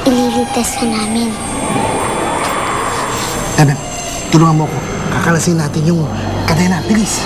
Ililigtas ka namin. Bebe, tulungan mo ako. Kakalasin natin yung kadena. Bilis!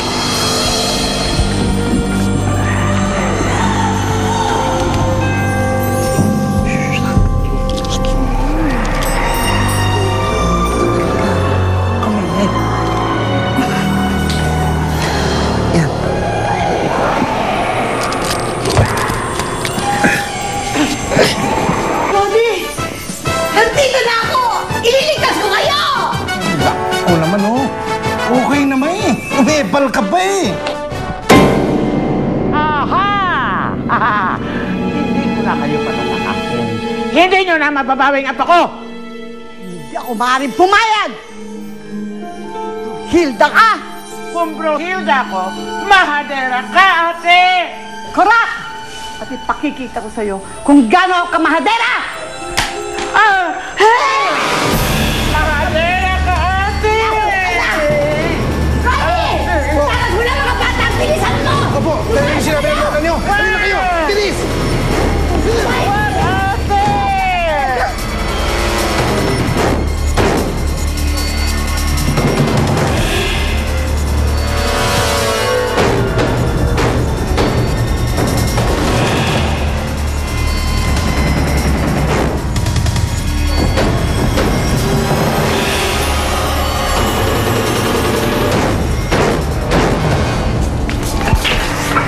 Okay naman eh. Umepal ka pa eh. Aha! Hindi ko na kayo patatakasin. Hindi nyo na mababawi ang apo ko! Hindi ako maaaring pumayag! Hilda ka! Kung Hilda ko, mahadera ka, ate! Correct! At ipakikita ko sa'yo kung gaano ka mahadera! Hey! Mahadera ka, ate! Takag mo na mga bata! Bilisan mo! Opo, dahil yung sinabi ng mga nyo. Halina kayo! Bilis! Ate!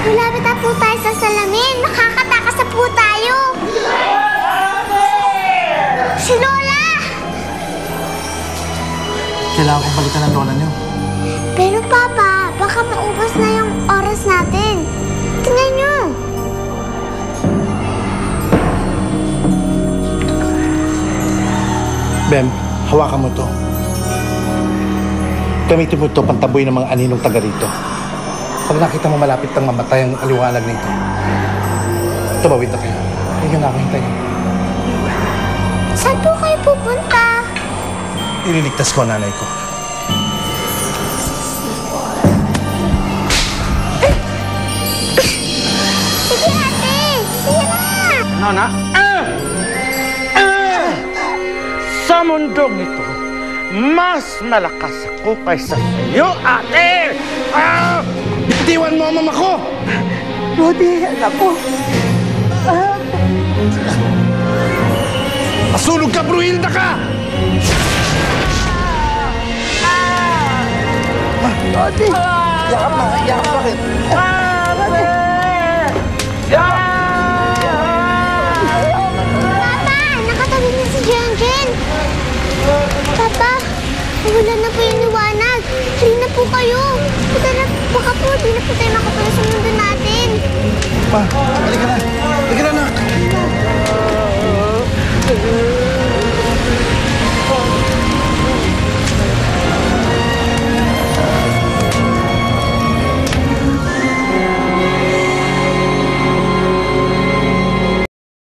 Malapit na po tayo sa salamin. Makakatakas na po tayo. Si Lola! Kailangan kong balikan ang lola nyo. Pero Papa, baka maubos na yung oras natin. Tingnan nyo. Bem, hawakan mo to. Gamitin mo to pantaboy ng mga aninong taga rito. Pag nakita mo malapit kang mamatay ang aliwanag nito, tumawid na kayo. Hindi na ako hintayin. Saan po kayo pupunta? Ililigtas ko ang nanay ko. Sige ate! Sige na! Nana? Sa mundong ito, mas malakas ako kaysa sa'yo, ate! Bitiwan mo ang mama ko! Rudy, anak ko. Masunog ka, Bruhilda ka! Rudy! Yakap na, yakap bakit? Papa! Nakatabi na si Jenjen! Papa! Nagulan na po yung liwanag. Hali na po kayo. Puta na, baka po, di na po tayo makapala sa mundo natin. Ma, halika na. Halika na,